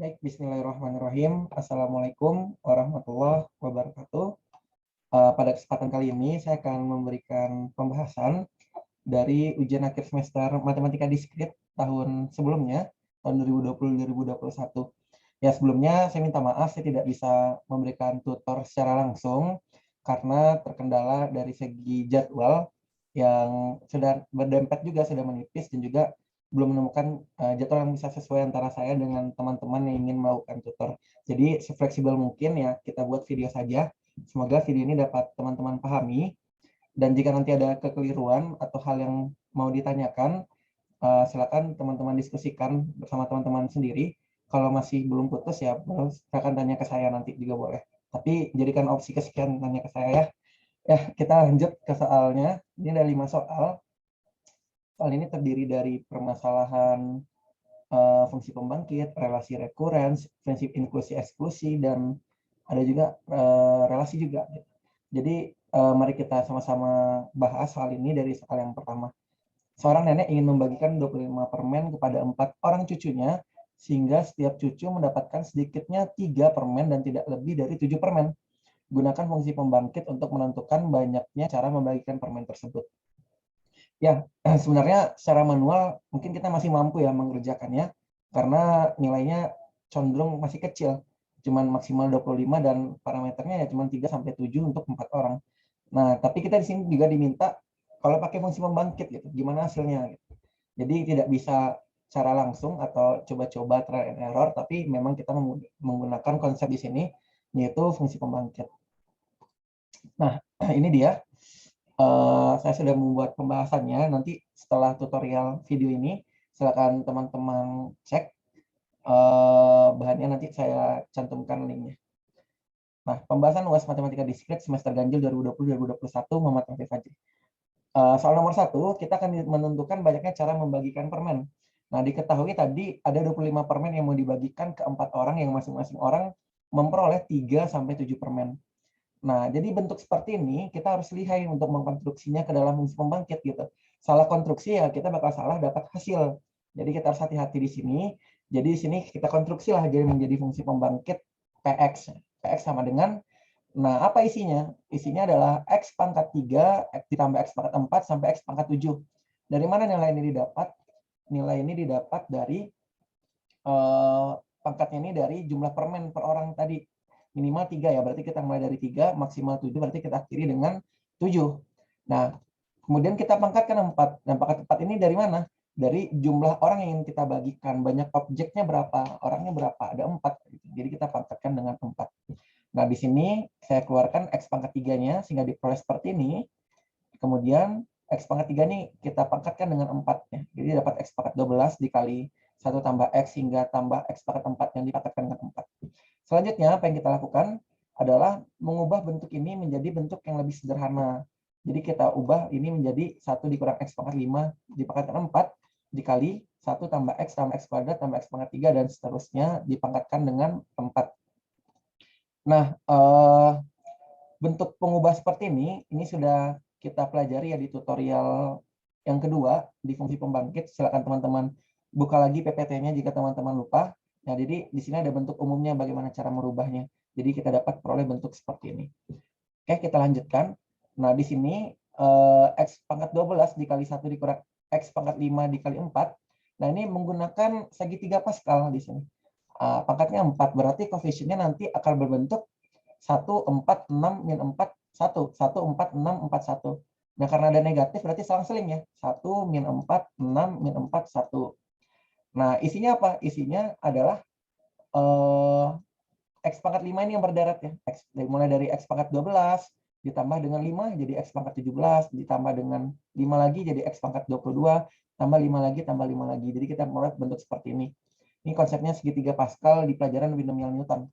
Baik, bismillahirrahmanirrahim. Assalamualaikum warahmatullahi wabarakatuh. Pada kesempatan kali ini, saya akan memberikan pembahasan dari ujian akhir semester Matematika Diskrit tahun sebelumnya, tahun 2020-2021. Ya, sebelumnya saya minta maaf, saya tidak bisa memberikan tutor secara langsung karena terkendala dari segi jadwal yang sudah berdempet juga, sudah menipis, dan juga belum menemukan jadwal yang bisa sesuai antara saya dengan teman-teman yang ingin melakukan tutor. Jadi sefleksibel mungkin ya kita buat video saja. Semoga video ini dapat teman-teman pahami. Dan jika nanti ada kekeliruan atau hal yang mau ditanyakan, silakan teman-teman diskusikan bersama teman-teman sendiri. Kalau masih belum putus ya, silakan tanya ke saya nanti juga boleh. Tapi jadikan opsi kesekian tanya ke saya ya. Ya, kita lanjut ke soalnya. Ini ada 5 soal. Soal ini terdiri dari permasalahan fungsi pembangkit, relasi rekurens, prinsip inklusi eksklusi, dan ada juga relasi juga. Jadi mari kita sama-sama bahas soal ini dari soal yang pertama. Seorang nenek ingin membagikan 25 permen kepada 4 orang cucunya, sehingga setiap cucu mendapatkan sedikitnya 3 permen dan tidak lebih dari 7 permen. Gunakan fungsi pembangkit untuk menentukan banyaknya cara membagikan permen tersebut. Ya, sebenarnya secara manual mungkin kita masih mampu ya mengerjakannya karena nilainya cenderung masih kecil, cuman maksimal 25 dan parameternya ya cuman 3 sampai 7 untuk 4 orang. Nah, tapi kita di sini juga diminta kalau pakai fungsi pembangkit gitu, gimana hasilnya gitu. Jadi tidak bisa secara langsung atau coba-coba trial and error, tapi memang kita menggunakan konsep di sini yaitu fungsi pembangkit. Nah, ini dia. Saya sudah membuat pembahasannya. Nanti setelah tutorial video ini, silakan teman-teman cek bahannya, nanti saya cantumkan linknya. Nah, pembahasan UAS Matematika Diskrit semester ganjil 2020-2021 Muhammad Rafi Fajri. Soal nomor 1, kita akan menentukan banyaknya cara membagikan permen. Nah, diketahui tadi ada 25 permen yang mau dibagikan ke 4 orang yang masing-masing orang memperoleh 3 sampai 7 permen. Nah, jadi bentuk seperti ini kita harus lihai untuk mengkonstruksinya ke dalam fungsi pembangkit gitu. Salah konstruksi ya kita bakal salah dapat hasil. Jadi kita harus hati-hati di sini. Jadi di sini kita konstruksi lah jadi menjadi fungsi pembangkit PX. PX sama dengan, nah apa isinya? Isinya adalah X pangkat 3 ditambah X pangkat 4 sampai X pangkat 7. Dari mana nilai ini didapat? Nilai ini didapat dari pangkatnya ini dari jumlah permen per orang tadi. Minimal 3 ya, berarti kita mulai dari 3, maksimal 7, berarti kita akhiri dengan 7. Nah, kemudian kita pangkatkan 4. Nah, pangkat 4 ini dari mana? Dari jumlah orang yang ingin kita bagikan. Banyak objeknya berapa, orangnya berapa, ada 4. Jadi kita pangkatkan dengan 4. Nah, di sini saya keluarkan X pangkat 3-nya, sehingga diperoleh seperti ini. Kemudian X pangkat 3 ini kita pangkatkan dengan 4. Ya. Jadi dapat X pangkat 12 dikali 1 tambah X hingga tambah X pangkat 4 yang dipangkatkan dengan 4. Selanjutnya, apa yang kita lakukan adalah mengubah bentuk ini menjadi bentuk yang lebih sederhana. Jadi kita ubah ini menjadi 1 dikurang X pangkat 5 dipangkatkan 4 dikali 1 tambah X kuadrat tambah X pangkat 3 dan seterusnya dipangkatkan dengan 4. Nah, bentuk pengubah seperti ini sudah kita pelajari ya di tutorial yang kedua di fungsi pembangkit. Silakan teman-teman buka lagi PPT-nya jika teman-teman lupa. Nah, jadi di sini ada bentuk umumnya bagaimana cara merubahnya. Jadi kita dapat peroleh bentuk seperti ini. Oke, kita lanjutkan. Nah, di sini X pangkat 12 dikali 1 dikurang X pangkat 5 dikali 4. Nah, ini menggunakan segitiga Pascal di sini. Pangkatnya 4, berarti koefisiennya nanti akan berbentuk 1, 4, 6, min 4, 1. 1, 4, 6, 4, 1. Nah, karena ada negatif berarti selang-seling ya. 1, min 4, 6, min 4, 1. Nah, isinya apa? Isinya adalah X pangkat 5 ini yang berdarat ya. X, mulai dari X pangkat 12, ditambah dengan 5 jadi X pangkat 17, ditambah dengan 5 lagi jadi X pangkat 22, tambah 5 lagi, tambah 5 lagi. Jadi kita mulai bentuk seperti ini. Ini konsepnya segitiga Pascal di pelajaran binomial Newton.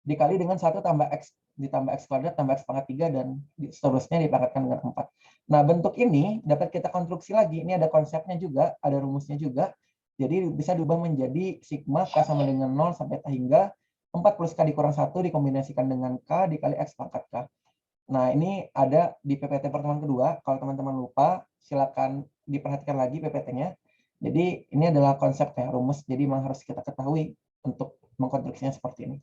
Dikali dengan 1 tambah X ditambah X kuadrat tambah X pangkat 3 dan seterusnya dipangkatkan dengan 4. Nah, bentuk ini dapat kita konstruksi lagi. Ini ada konsepnya juga, ada rumusnya juga. Jadi bisa diubah menjadi sigma K sama dengan 0 sampai hingga 4 plus K dikurang 1 dikombinasikan dengan K dikali X pangkat K. Nah, ini ada di PPT pertemuan kedua. Kalau teman-teman lupa, silakan diperhatikan lagi PPT-nya. Jadi, ini adalah konsep ya, rumus. Jadi, memang harus kita ketahui untuk mengkonstruksinya seperti ini.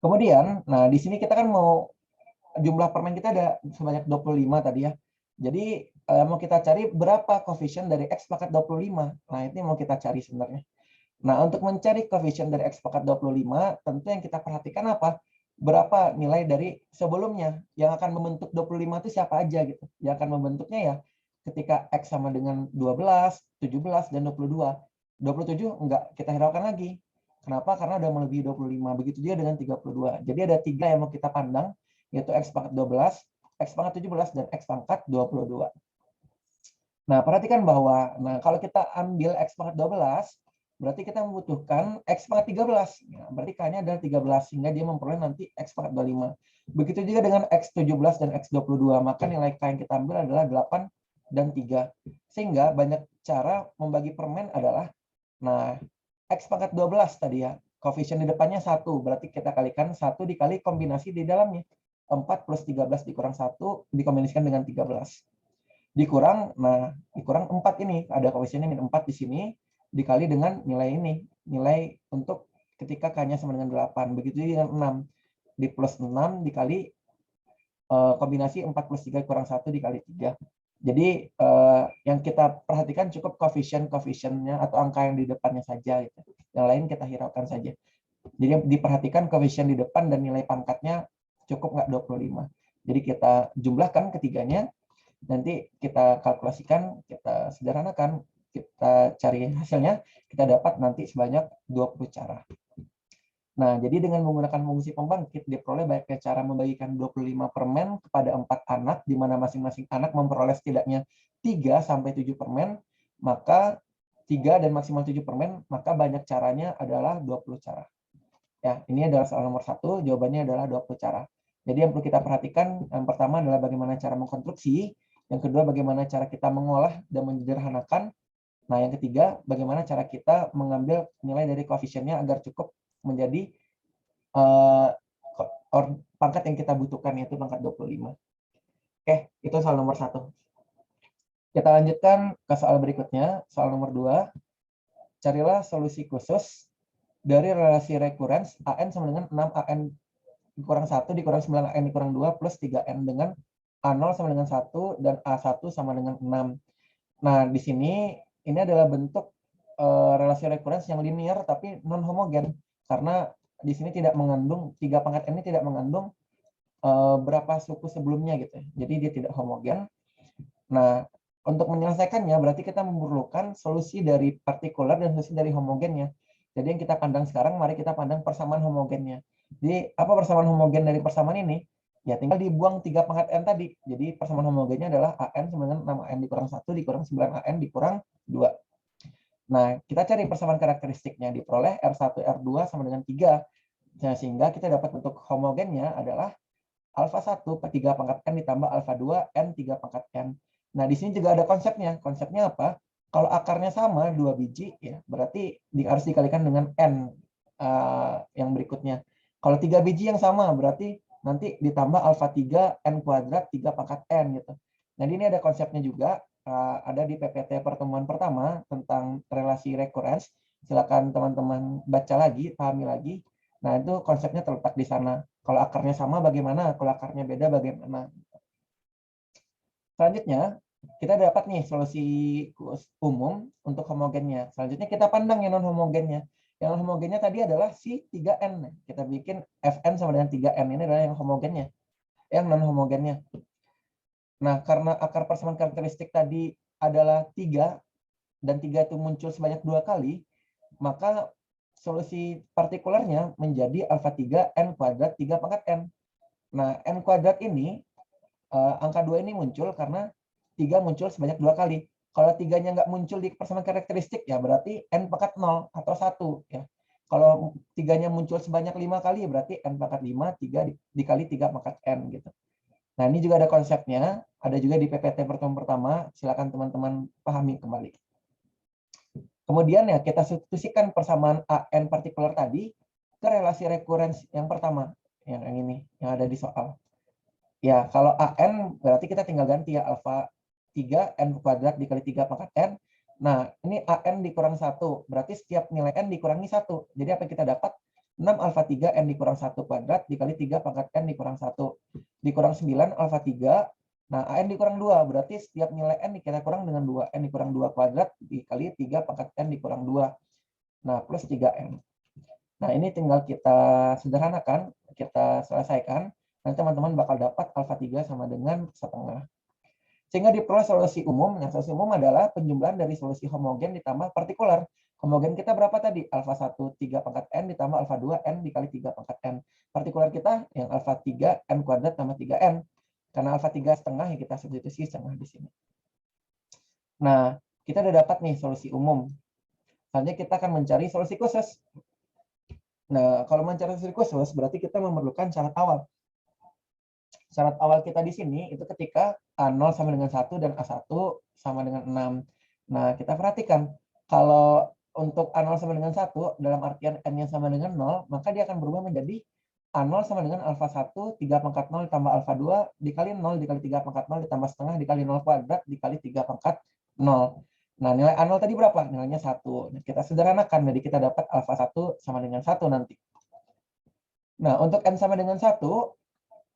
Kemudian, nah di sini kita kan mau jumlah permen kita ada sebanyak 25 tadi ya. Jadi mau kita cari berapa koefisien dari X pangkat 25. Nah, ini mau kita cari sebenarnya. Nah, untuk mencari koefisien dari X pangkat 25, tentu yang kita perhatikan apa? Berapa nilai dari sebelumnya. Yang akan membentuk 25 itu siapa aja gitu. Yang akan membentuknya ya ketika X sama dengan 12, 17, dan 22. 27 enggak kita hiraukan lagi. Kenapa? Karena udah melebihi 25. Begitu juga dengan 32. Jadi ada 3 yang mau kita pandang, yaitu X pangkat 12, X pangkat 17, dan X pangkat 22. Nah, perhatikan bahwa kalau kita ambil X pangkat 12, berarti kita membutuhkan X pangkat 13. Ya, berarti K-nya adalah 13, sehingga dia memperoleh nanti X pangkat 25. Begitu juga dengan X17 dan X22, maka nilai K yang kita ambil adalah 8 dan 3. Sehingga banyak cara membagi permen adalah, nah, X pangkat 12 tadi ya, koefisien di depannya 1, berarti kita kalikan 1 dikali kombinasi di dalamnya. 4 plus 13 dikurang 1, dikombinasikan dengan 13. Dikurang 4 ini, ada koefisiennya min 4 di sini, dikali dengan nilai ini, nilai untuk ketika K-nya sama dengan 8. Begitu juga dengan 6, di plus 6 dikali kombinasi 4 plus 3 kurang 1 dikali 3. Jadi yang kita perhatikan cukup koefisiennya atau angka yang di depannya saja. Gitu. Yang lain kita hiraukan saja. Jadi diperhatikan koefisien di depan dan nilai pangkatnya cukup nggak 25. Jadi kita jumlahkan ketiganya, nanti kita kalkulasikan, kita sederhanakan, kita cari hasilnya, kita dapat nanti sebanyak 20 cara. Nah, jadi dengan menggunakan fungsi pembangkit, diperoleh banyaknya cara membagikan 25 permen kepada 4 anak, di mana masing-masing anak memperoleh setidaknya 3-7 permen, maka 3 dan maksimal 7 permen, maka banyak caranya adalah 20 cara. Ya, ini adalah soal nomor 1, jawabannya adalah 20 cara. Jadi yang perlu kita perhatikan, yang pertama adalah bagaimana cara mengkonstruksi, yang kedua bagaimana cara kita mengolah dan menyederhanakan, nah yang ketiga bagaimana cara kita mengambil nilai dari koefisiennya agar cukup menjadi pangkat yang kita butuhkan, yaitu pangkat 25. Oke, itu soal nomor 1. Kita lanjutkan ke soal berikutnya, soal nomor 2. Carilah solusi khusus dari relasi rekurens AN sama dengan 6AN dikurang 1 dikurang 9AN dikurang 2 plus 3N dengan A0 sama dengan 1 dan A1 sama dengan 6. Nah, di sini ini adalah bentuk relasi rekurens yang linear tapi non homogen, karena di sini tidak mengandung 3 pangkat N ini tidak mengandung berapa suku sebelumnya gitu. Jadi dia tidak homogen. Nah, untuk menyelesaikannya berarti kita memerlukan solusi dari partikular dan solusi dari homogennya. Jadi yang kita pandang sekarang, mari kita pandang persamaan homogennya. Jadi apa persamaan homogen dari persamaan ini? Ya tinggal dibuang 3 pangkat N tadi. Jadi persamaan homogennya adalah AN sama dengan 6AN dikurang 1 dikurang 9AN dikurang 2. Nah, kita cari persamaan karakteristiknya, diperoleh R1, R2 sama dengan 3. Nah, sehingga kita dapat bentuk homogennya adalah alfa 1 per 3 pangkat N ditambah alfa 2 N 3 pangkat N. Nah, di sini juga ada konsepnya. Konsepnya apa? Kalau akarnya sama, 2 biji, ya berarti harus dikalikan dengan N yang berikutnya. Kalau 3 biji yang sama, berarti nanti ditambah alfa 3 N kuadrat 3 pangkat N. Gitu. Nah, ini ada konsepnya juga. Ada di PPT pertemuan pertama tentang relasi rekurens. Silakan teman-teman baca lagi, pahami lagi. Nah, itu konsepnya terletak di sana. Kalau akarnya sama bagaimana? Kalau akarnya beda bagaimana? Selanjutnya, kita dapat nih solusi umum untuk homogennya. Selanjutnya kita pandang yang non-homogennya. Yang non-homogennya tadi adalah si 3N. Kita bikin Fn sama dengan 3N. Ini adalah yang homogennya. Yang non-homogennya. Nah, karena akar persamaan karakteristik tadi adalah 3, dan 3 itu muncul sebanyak 2 kali, maka solusi partikularnya menjadi alfa 3 N kuadrat 3 pangkat N. Nah, N kuadrat ini, angka 2 ini muncul karena 3 muncul sebanyak 2 kali. Kalau 3-nya nggak muncul di persamaan karakteristik, ya berarti N pangkat 0 atau 1. Ya. Kalau 3-nya muncul sebanyak 5 kali, berarti N pangkat 5, 3 dikali 3 pangkat N. Gitu. Nah, ini juga ada konsepnya. Ada juga di PPT pertemuan pertama. Silakan teman-teman pahami kembali. Kemudian ya kita substitusikan persamaan AN partikular tadi ke relasi rekurens yang pertama, yang ini, yang ada di soal. Ya, kalau AN berarti kita tinggal ganti ya alfa 3 N kuadrat dikali 3 pangkat N. Nah, ini AN dikurang 1. Berarti setiap nilai N dikurangi 1. Jadi apa yang kita dapat? 6 alfa 3 N dikurang 1 kuadrat dikali 3 pangkat N dikurang 1. Dikurang 9 alfa 3. Nah, AN dikurang 2. Berarti setiap nilai N kita kurang dengan 2. N dikurang 2 kuadrat dikali 3 pangkat N dikurang 2. Nah, plus 3N. Nah, ini tinggal kita sederhanakan. Kita selesaikan. Nanti teman-teman bakal dapat alfa 3 sama dengan setengah. Sehingga diperoleh solusi umum. Nah, solusi umum adalah penjumlahan dari solusi homogen ditambah partikular. Homogen kita berapa tadi? Alfa 1, 3 pangkat N ditambah alfa 2, N dikali 3 pangkat N. Partikular kita yang alfa 3, N kuadrat tambah 3N. Karena alfa 3 setengah, ya kita substitusi setengah di sini. Nah, kita udah dapat nih solusi umum. Selanjutnya kita akan mencari solusi khusus. Nah, kalau mencari solusi khusus, berarti kita memerlukan syarat awal. Syarat awal kita di sini itu ketika A0 sama dengan 1 dan A1 sama dengan 6. Nah, kita perhatikan. Kalau untuk A0 sama dengan 1, dalam artian N-nya sama dengan 0, maka dia akan berubah menjadi A0 sama dengan alfa 1, 3 pangkat 0 ditambah alfa 2, dikali 0, dikali 3 pangkat 0, ditambah setengah, dikali 0 kuadrat, dikali 3 pangkat 0. Nah, nilai A0 tadi berapa? Nilainya 1. Nah, kita sederhanakan, jadi kita dapat alfa 1 sama dengan 1 nanti. Nah, untuk N sama dengan 1,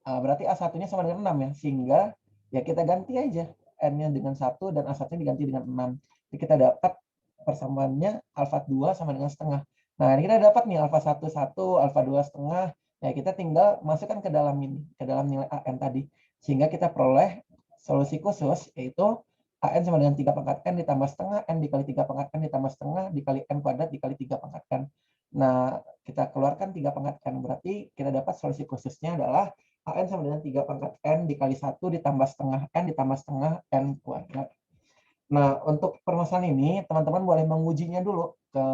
berarti A1-nya sama dengan 6 ya, sehingga ya kita ganti aja N-nya dengan 1 dan A1-nya diganti dengan 6. Jadi kita dapat persamaannya alfa 2 sama dengan setengah. Nah, ini kita dapat nih alfa 1, 1, alfa 2 setengah. Ya, kita tinggal masukkan ke dalam ini, ke dalam nilai AN tadi. Sehingga kita peroleh solusi khusus, yaitu AN sama dengan 3 pangkat N ditambah setengah, N dikali 3 pangkat N ditambah setengah, dikali N kuadrat, dikali 3 pangkat N. Nah, kita keluarkan 3 pangkat N, berarti kita dapat solusi khususnya adalah AN sama dengan 3 pangkat N dikali 1 ditambah setengah N ditambah setengah N kuadrat. Nah, untuk permasalahan ini, teman-teman boleh mengujinya dulu ke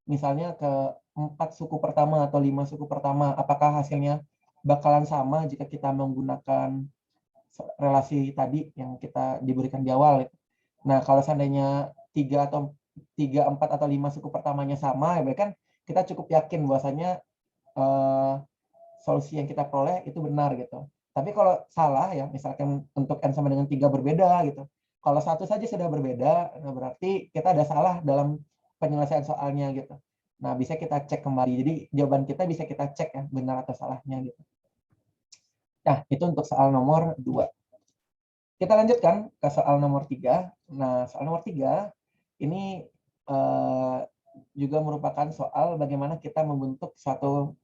misalnya ke 4 suku pertama atau 5 suku pertama. Apakah hasilnya bakalan sama jika kita menggunakan relasi tadi yang kita diberikan di awal. Nah, kalau seandainya 3 atau 3, 4 atau 5 suku pertamanya sama, ya kan kita cukup yakin bahwasanya solusi yang kita peroleh itu benar gitu. Tapi kalau salah ya, misalkan untuk N sama dengan 3 berbeda gitu. Kalau satu saja sudah berbeda, nah berarti kita ada salah dalam penyelesaian soalnya gitu. Nah, bisa kita cek kembali. Jadi jawaban kita bisa kita cek ya, benar atau salahnya gitu. Nah, itu untuk soal nomor 2. Kita lanjutkan ke soal nomor 3. Nah, soal nomor 3 ini juga merupakan soal bagaimana kita membentuk suatu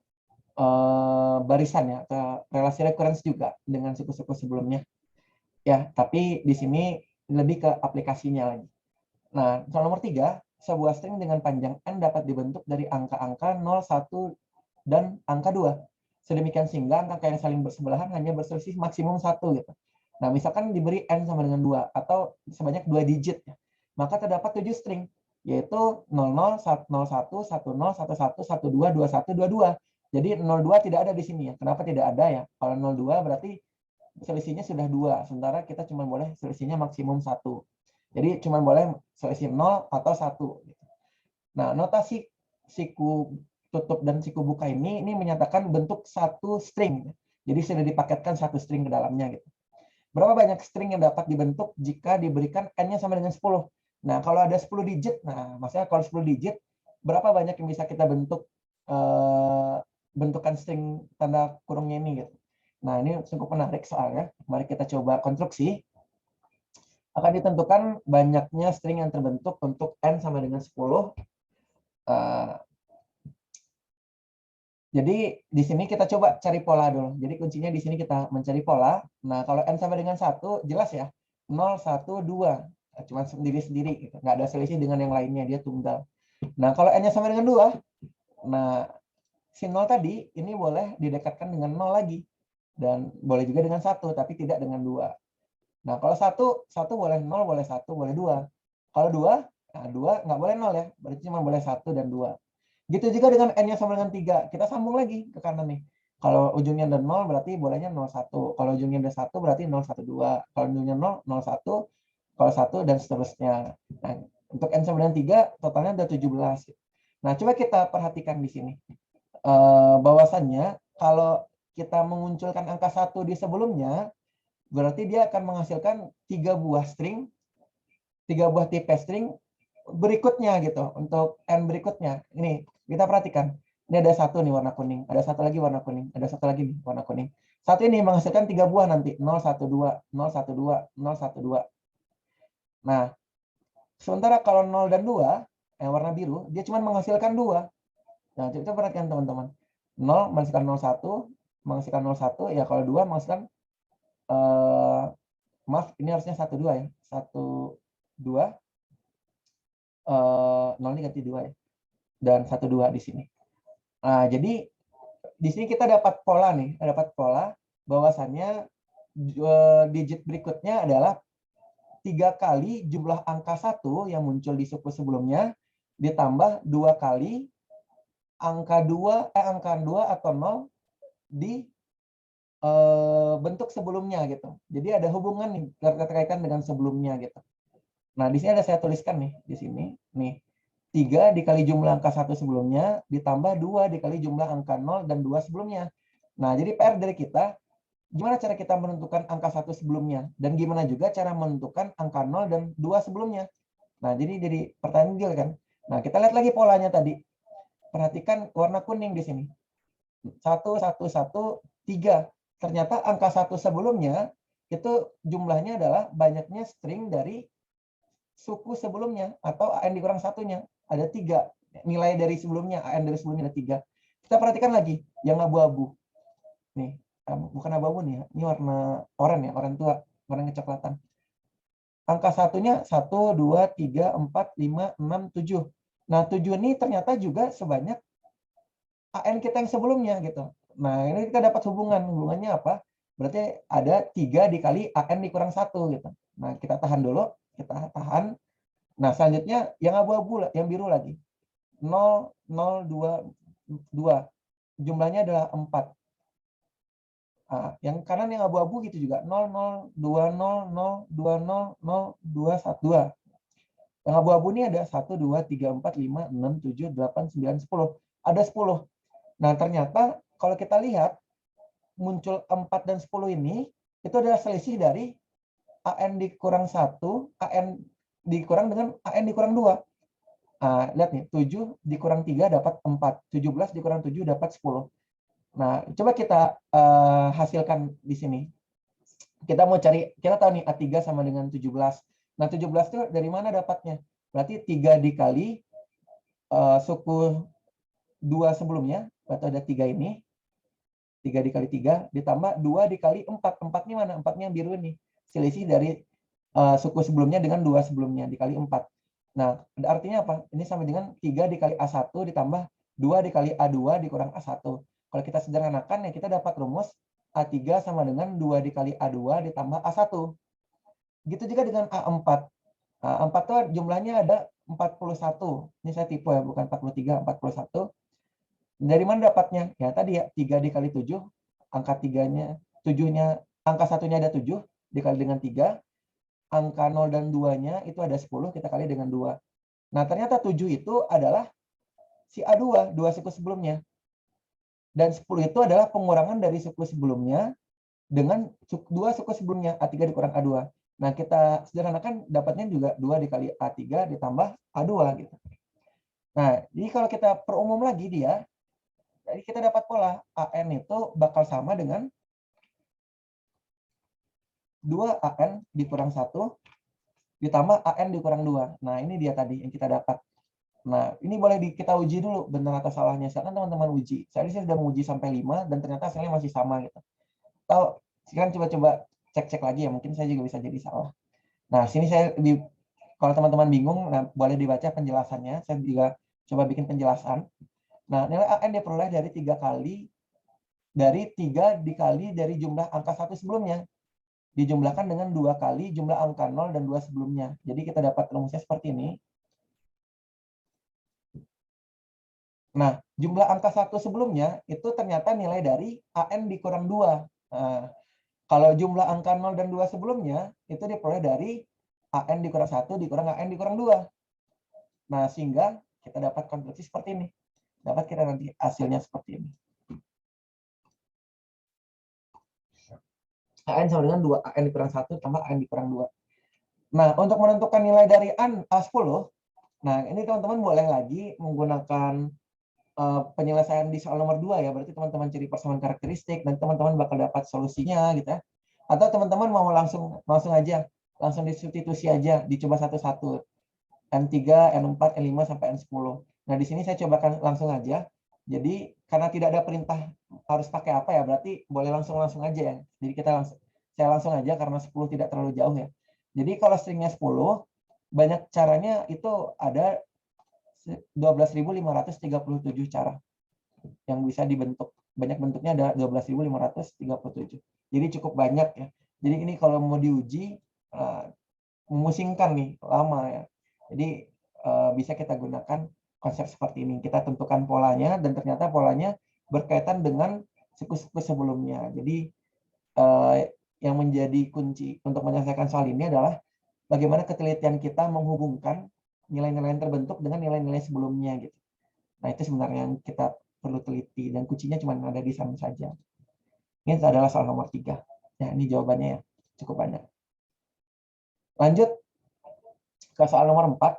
barisan ya, atau relasi recurrence juga dengan suku-suku sebelumnya. Ya, tapi di sini lebih ke aplikasinya lagi. Nah, soal nomor 3, sebuah string dengan panjang n dapat dibentuk dari angka-angka 0, 1, dan angka 2. Sedemikian sehingga angka yang saling bersebelahan hanya berselisih maksimum 1 gitu. Nah, misalkan diberi n sama dengan 2 atau sebanyak 2 digit ya. Maka terdapat 7 string yaitu 00, 01, 10, 11, 12, 21, 22. Jadi 02 tidak ada di sini ya. Kenapa tidak ada ya? Kalau 02 berarti selisihnya sudah 2, sementara kita cuma boleh selisihnya maksimum 1. Jadi cuma boleh selisih 0 atau 1. Nah, notasi siku tutup dan siku buka ini menyatakan bentuk satu string. Jadi sudah dipaketkan satu string ke dalamnya gitu. Berapa banyak string yang dapat dibentuk jika diberikan n-nya sama dengan 10? Nah, kalau ada 10 digit, nah maksudnya kalau 10 digit, berapa banyak yang bisa kita bentuk bentukan string tanda kurungnya ini gitu. Nah, ini cukup menarik soalnya. Mari kita coba konstruksi. Akan ditentukan banyaknya string yang terbentuk untuk n sama dengan 10. Jadi di sini kita coba cari pola dulu. Jadi kuncinya di sini kita mencari pola. Nah, kalau n sama dengan 1, jelas ya. 0, 1, 2. Cuma sendiri-sendiri. Gitu. Nggak ada selisih dengan yang lainnya. Dia tunggal. Nah, kalau n-nya sama dengan 2, nah, si 0 tadi ini boleh didekatkan dengan 0 lagi. Dan boleh juga dengan 1, tapi tidak dengan 2. Nah, kalau 1 boleh 0, boleh 1, boleh 2. Kalau 2, nah 2 nggak boleh 0 ya. Berarti cuma boleh 1 dan 2. Gitu juga dengan n-nya sama dengan 3. Kita sambung lagi ke kanan nih. Kalau ujungnya ada 0, berarti bolehnya 01. Kalau ujungnya ada 1, berarti 012. Kalau ujungnya 0, 01. Kalau 1, dan seterusnya. Nah, untuk n sama dengan 3, totalnya ada 17. Nah, coba kita perhatikan di sini. Bahwasannya, kalau kita mengunculkan angka 1 di sebelumnya, berarti dia akan menghasilkan 3 buah string, 3 buah tipe string, berikutnya gitu, untuk n berikutnya. Ini kita perhatikan. Ini ada satu nih warna kuning, ada satu lagi warna kuning, ada satu lagi nih warna kuning. Satu ini menghasilkan 3 buah nanti, 0, 1, 2, 0, 1, 2, 0, 1, 2. Nah, sementara kalau 0 dan 2, yang warna biru, dia cuma menghasilkan 2. Nah, kita perhatikan teman-teman. 0 menghasilkan 01, menghasilkan 01, ya kalau 2 menghasilkan, maaf, ini harusnya 1, 2 ya. 1, 2, 0 ini ganti 2 ya. Dan 1, 2 di sini. Nah, jadi di sini kita dapat pola nih, dapat pola bahwasannya digit berikutnya adalah 3 kali jumlah angka 1 yang muncul di suku sebelumnya ditambah 2 kali angka 2 atau 0 di bentuk sebelumnya gitu. Jadi ada hubungan nih terkaitan dengan sebelumnya gitu. Nah, di sini ada saya tuliskan nih di sini nih. 3 dikali jumlah angka 1 sebelumnya ditambah 2 dikali jumlah angka 0 dan 2 sebelumnya. Nah, jadi PR dari kita, gimana cara kita menentukan angka 1 sebelumnya? Dan gimana juga cara menentukan angka 0 dan 2 sebelumnya? Nah, jadi pertanyaan dia kan. Nah, kita lihat lagi polanya tadi. Perhatikan warna kuning di sini. 1, 1, 1, 3. Ternyata angka 1 sebelumnya itu jumlahnya adalah banyaknya string dari suku sebelumnya atau AN dikurang satunya. Ada 3. Nilai dari sebelumnya, AN dari sebelumnya ada 3. Kita perhatikan lagi yang abu-abu. Nih, bukan abu-abu nih ya. Ini warna oranye ya, oranye tua, warna kecoklatan. Angka satunya 1, 2, 3, 4, 5, 6, 7. Nah, 7 ini ternyata juga sebanyak AN kita yang sebelumnya gitu. Nah, ini kita dapat hubungan. Hubungannya apa? Berarti ada 3 dikali AN dikurang 1 gitu. Nah, kita tahan dulu. Kita tahan. Nah, selanjutnya yang abu-abu, yang biru lagi. 0, 0, 2, 2. Jumlahnya adalah 4. Nah, yang kanan yang abu-abu gitu juga. 0, 0, 2, 0, 0, 2, 0, 0, 2, 1, 2. Yang abu-abu ini ada 1, 2, 3, 4, 5, 6, 7, 8, 9, 10. Ada 10. Nah, ternyata kalau kita lihat, muncul 4 dan 10 ini, itu adalah selisih dari AN dikurang 1, AN dikurang dengan AN dikurang 2. Nah, lihat nih, 7 dikurang 3 dapat 4. 17 dikurang 7 dapat 10. Nah, coba kita hasilkan di sini. Kita mau cari, kita tahu nih A3 sama dengan 17. Nah, 17 itu dari mana dapatnya? Berarti 3 dikali suku 2 sebelumnya, berarti ada 3 ini. 3 dikali 3, ditambah 2 dikali 4. 4 ini mana? 4-nya yang biru ini. Selisih dari suku sebelumnya dengan 2 sebelumnya, dikali 4. Nah, artinya apa? Ini sama dengan 3 dikali A1 ditambah 2 dikali A2 dikurang A1. Kalau kita sederhanakan, ya kita dapat rumus A3 sama dengan 2 dikali A2 ditambah A1. Gitu juga dengan A4. A4 itu jumlahnya ada 41. Ini saya tipe ya, bukan 43, 41. Dari mana dapatnya? Ya tadi ya, 3 dikali 7, angka 3-nya, 7-nya, angka 1-nya ada 7, dikali dengan 3, angka 0 dan 2-nya itu ada 10, kita kali dengan 2. Nah, ternyata 7 itu adalah si A2, 2 suku sebelumnya. Dan 10 itu adalah pengurangan dari suku sebelumnya dengan 2 suku sebelumnya, A3 dikurang A2. Nah, kita sederhanakan dapatnya juga 2 dikali A3 ditambah A2 gitu. Nah, jadi kalau kita perumum lagi dia, jadi kita dapat pola AN itu bakal sama dengan 2 AN dikurang 1 ditambah AN dikurang 2. Nah, ini dia tadi yang kita dapat. Nah, ini boleh kita uji dulu benar atau salahnya. Silakan teman-teman uji. Saya sudah menguji sampai 5 dan ternyata hasilnya masih sama gitu. Atau sekarang coba-coba cek-cek lagi ya, mungkin saya juga bisa jadi salah. Nah, sini saya kalau teman-teman bingung, nah, boleh dibaca penjelasannya. Saya juga coba bikin penjelasan. Nah, nilai AN diperoleh dari 3 dikali dari jumlah angka 1 sebelumnya. Dijumlahkan dengan 2 kali jumlah angka 0 dan 2 sebelumnya. Jadi kita dapat rumusnya seperti ini. Nah, jumlah angka 1 sebelumnya itu ternyata nilai dari AN dikurang 2. Nah, kalau jumlah angka 0 dan 2 sebelumnya, itu diperoleh dari AN dikurang 1 dikurang AN dikurang 2. Nah, sehingga kita dapat konstruksi seperti ini. Dapat kita nanti hasilnya seperti ini. AN sama dengan 2, AN dikurang 1 tambah AN dikurang 2. Nah, untuk menentukan nilai dari A10, Nah, ini teman-teman boleh lagi menggunakan penyelesaian di soal nomor 2 ya. Berarti teman-teman cari persamaan karakteristik dan teman-teman bakal dapat solusinya gitu ya. Atau teman-teman mau langsung aja, langsung disubstitusi aja, dicoba satu-satu. N3, N4, N5 sampai N10. Nah, di sini saya cobakan langsung aja. Jadi karena tidak ada perintah harus pakai apa ya, berarti boleh langsung aja ya. Jadi saya langsung aja karena 10 tidak terlalu jauh ya. Jadi kalau stringnya 10, banyak caranya itu ada 12.537 cara yang bisa dibentuk. Banyak bentuknya ada 12.537. Jadi cukup banyak ya. Jadi ini kalau mau diuji memusingkan nih, lama ya. Jadi bisa kita gunakan konsep seperti ini. Kita tentukan polanya dan ternyata polanya berkaitan dengan suku-suku sebelumnya. Jadi yang menjadi kunci untuk menyelesaikan soal ini adalah bagaimana ketelitian kita menghubungkan nilai-nilai yang terbentuk dengan nilai-nilai sebelumnya gitu. Nah, itu sebenarnya yang kita perlu teliti dan kuncinya cuma ada di sana saja. Ini adalah soal nomor 3. Ya, ini jawabannya ya, cukup banyak. Lanjut ke soal nomor 4.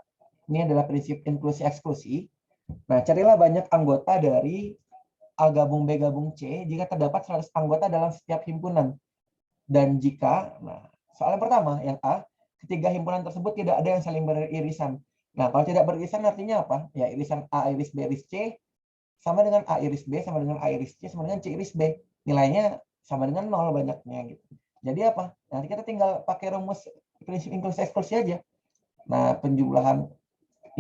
Ini adalah prinsip inklusi eksklusi. Nah, carilah banyak anggota dari A gabung B gabung C jika terdapat 100 anggota dalam setiap himpunan. Dan jika, nah, soal yang pertama, yang A, ketiga himpunan tersebut tidak ada yang saling beririsan. Nah, kalau tidak beririsan artinya apa? Ya, irisan A iris B iris C sama dengan A iris B sama dengan A iris C sama dengan C iris B. Nilainya sama dengan 0 banyaknya gitu. Jadi apa? Nanti kita tinggal pakai rumus prinsip inklusi eksklusi aja. Nah, penjumlahan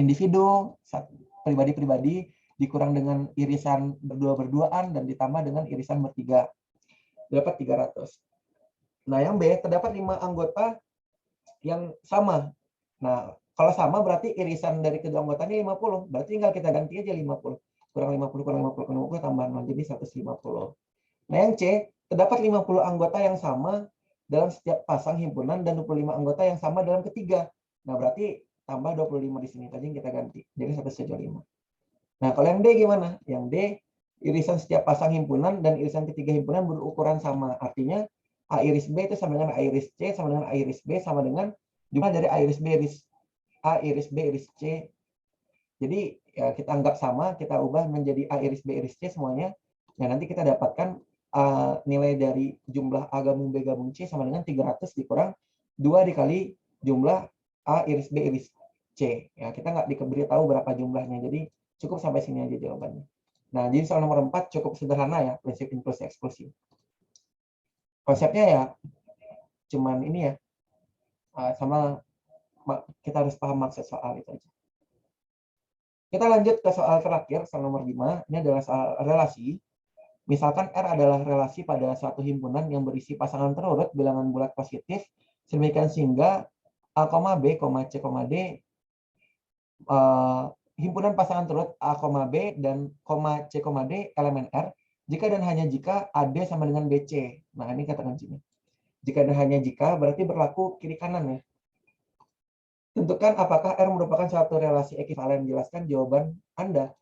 individu, pribadi-pribadi dikurang dengan irisan berdua-berduaan dan ditambah dengan irisan bertiga. Dapat 300. Nah, yang B, terdapat 5 anggota yang sama. Nah, kalau sama berarti irisan dari kedua anggota ini 50. Berarti tinggal kita ganti aja 50. Kurang 50, kurang 50, kurang 50, tambah 0. Jadi 150. Nah, yang C, terdapat 50 anggota yang sama dalam setiap pasang himpunan dan 25 anggota yang sama dalam ketiga. Nah, berarti tambah 25 di sini. Tadi yang kita ganti. Jadi 175. Nah, kalau yang D gimana? Yang D, irisan setiap pasang himpunan dan irisan ketiga himpunan berukuran sama. Artinya, A iris B itu sama dengan A iris C, sama dengan A iris B, sama dengan jumlah dari A iris B iris A iris B iris C. Jadi ya, kita anggap sama, kita ubah menjadi A iris B iris C semuanya. Nah, nanti kita dapatkan nilai dari jumlah A gabung B gabung C sama dengan 300 dikurang 2 dikali jumlah A iris B iris C. Ya, kita nggak diberi tahu berapa jumlahnya. Jadi cukup sampai sini aja jawabannya. Nah, jadi soal nomor 4 cukup sederhana ya, prinsip inklusi eksklusi. Konsepnya ya cuman ini ya, sama kita harus paham maksud soal itu aja. Kita lanjut ke soal terakhir, soal nomor 5. Ini adalah soal relasi. Misalkan R adalah relasi pada suatu himpunan yang berisi pasangan terurut bilangan bulat positif, sedemikian sehingga A, B, C, D himpunan pasangan terurut A, B dan C, D elemen R jika dan hanya jika AD sama dengan BC. Nah, ini kata kuncinya. Jika dan hanya jika berarti berlaku kiri kanan ya. Tentukan apakah R merupakan suatu relasi ekivalen. Jelaskan jawaban Anda.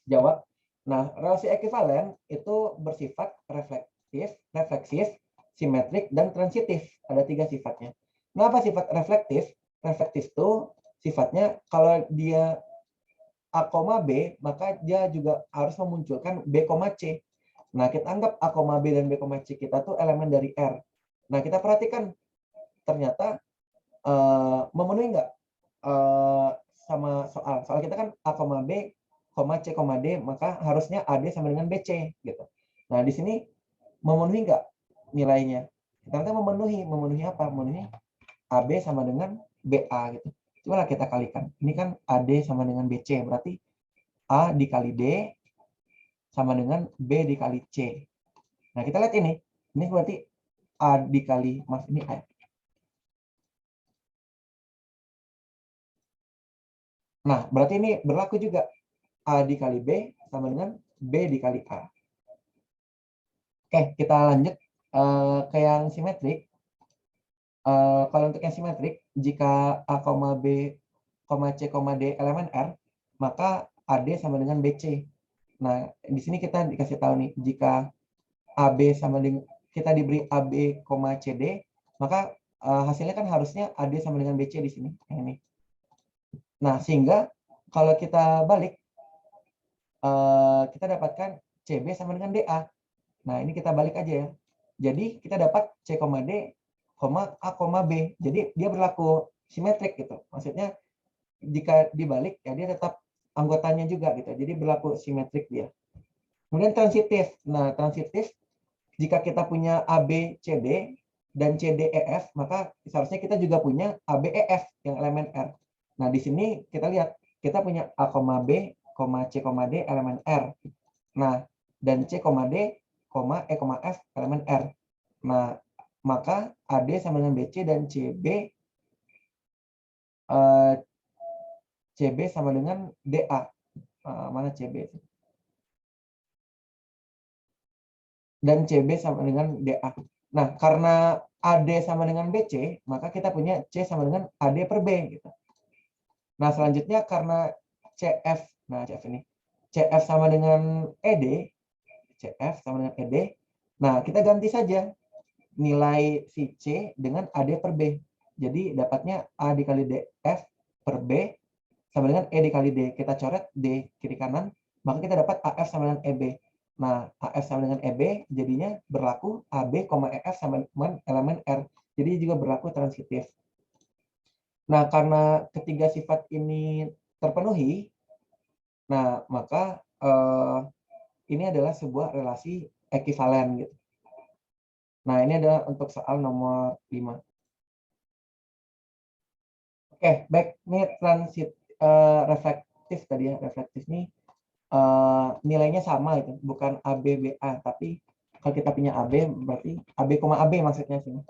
Jawab. Nah, relasi ekivalen itu bersifat reflektif, refleksif, simetrik, dan transitif. Ada 3 sifatnya. Kenapa sifat reflektif? Reflektif itu sifatnya kalau dia A, B, maka dia juga harus memunculkan B, C. Nah, kita anggap A, B, dan B, C kita tuh elemen dari R. Nah, kita perhatikan ternyata memenuhi nggak sama soal. Soal kita kan A, B, C, D, maka harusnya AD sama dengan BC. Gitu. Nah, di sini memenuhi nggak nilainya? Ternyata memenuhi. Memenuhi apa? Memenuhi AB sama dengan BA. Gitu. Coba kita kalikan. Ini kan AD sama dengan BC. Berarti A dikali D sama dengan B dikali C. Nah, kita lihat ini. Ini berarti A dikali, maaf ini A. Nah, berarti ini berlaku juga. A dikali B sama dengan B dikali A. Oke, kita lanjut ke yang simetrik. Kalau untuk yang simetrik, jika A, B, C, D elemen R, maka AD sama dengan BC. Nah, di sini kita dikasih tahu nih, jika AB sama dengan kita diberi AB, CD, maka hasilnya kan harusnya AD sama dengan BC di sini. Yang ini. Nah, sehingga kalau kita balik, kita dapatkan CB sama dengan DA. Nah, ini kita balik aja ya. Jadi, kita dapat C, D, A, B. Jadi, dia berlaku simetrik gitu. Maksudnya, jika dibalik, ya dia tetap anggotanya juga gitu. Jadi, berlaku simetrik dia. Kemudian transitif. Nah, transitif, jika kita punya AB, CD, dan CD, EF, maka seharusnya kita juga punya AB, EF yang elemen R. Nah, di sini kita lihat, kita punya A, B, C, D elemen R. Nah, dan C, D, E, F elemen R. Nah, maka AD sama dengan BC dan CB sama dengan DA. Mana CB? Dan CB sama dengan DA. Nah, karena AD sama dengan BC, maka kita punya C sama dengan AD per B. Gitu. Nah, selanjutnya karena CF, nah CF ini, CF sama dengan ED, CF sama dengan ED, nah kita ganti saja nilai si C dengan AD per B. Jadi dapatnya A dikali DF per B sama dengan E dikali D. Kita coret D kiri kanan, maka kita dapat AF sama dengan EB. Nah, AF sama dengan EB jadinya berlaku AB, EF sama dengan elemen R. Jadi juga berlaku transitif. Nah, karena ketiga sifat ini terpenuhi, nah maka ini adalah sebuah relasi ekivalen gitu. Nah, ini adalah untuk soal nomor 5. Oke, baik. Ini reflektif tadi ya. Reflektif ini nilainya sama itu, bukan AB, BA. Tapi kalau kita punya AB, berarti AB, AB maksudnya sini.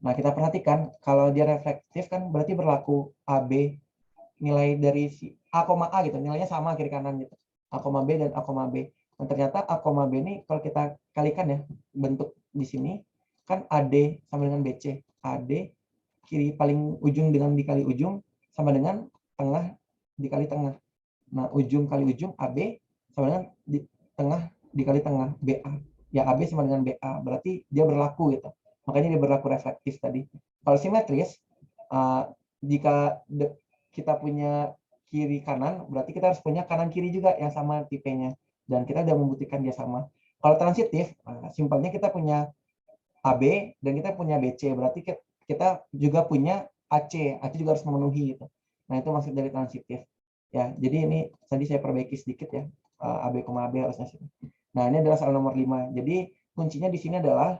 Nah, kita perhatikan, kalau dia reflektif kan berarti berlaku AB, nilai dari si A, A gitu, nilainya sama kiri kanan gitu. A, B dan A, B. Dan ternyata A, B ini kalau kita kalikan ya, bentuk di sini, kan AD sama dengan BC. AD kiri paling ujung dengan dikali ujung sama dengan tengah dikali tengah. Nah, ujung kali ujung AB sama dengan tengah dikali tengah BA. Ya, AB sama dengan BA. Berarti dia berlaku gitu. Makanya dia berlaku reflektif tadi. Kalau simetris, jika kita punya kiri kanan, berarti kita harus punya kanan kiri juga yang sama tipenya. Dan kita sudah membuktikan dia sama. Kalau transitif, simpelnya kita punya AB dan kita punya BC. Berarti kita juga punya AC. AC juga harus memenuhi gitu. Nah, itu maksud dari transitif. Ya, jadi ini tadi saya perbaiki sedikit ya. AB, AB harusnya sini. Nah, ini adalah soal nomor 5. Jadi kuncinya di sini adalah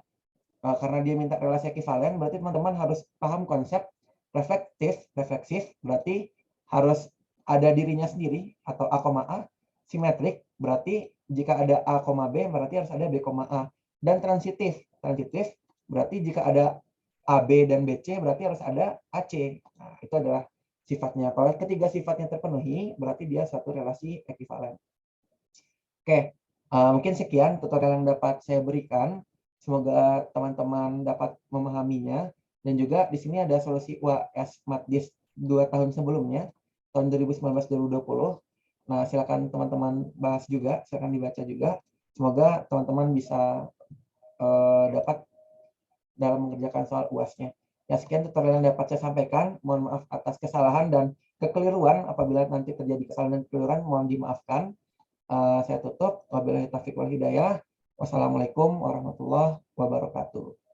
karena dia minta relasi ekivalen, berarti teman-teman harus paham konsep reflektif, refleksif, berarti harus ada dirinya sendiri atau A, A, simetrik, berarti jika ada A, B, berarti harus ada B, A. Dan transitif, transitif berarti jika ada AB dan BC, berarti harus ada AC. Nah, itu adalah sifatnya. Kalau ketiga sifatnya terpenuhi, berarti dia suatu relasi ekivalen. Oke, mungkin sekian tutorial yang dapat saya berikan. Semoga teman-teman dapat memahaminya. Dan juga di sini ada solusi UAS Matdis 2 tahun sebelumnya, tahun 2019-2020. Nah, silakan teman-teman bahas juga, silakan dibaca juga. Semoga teman-teman bisa dapat dalam mengerjakan soal UAS-nya. Ya, sekian tutorial yang dapat saya sampaikan. Mohon maaf atas kesalahan dan kekeliruan. Apabila nanti terjadi kesalahan dan kekeliruan, mohon dimaafkan. Saya tutup. Wabillahi taufiq wal hidayah. Wassalamualaikum warahmatullahi wabarakatuh.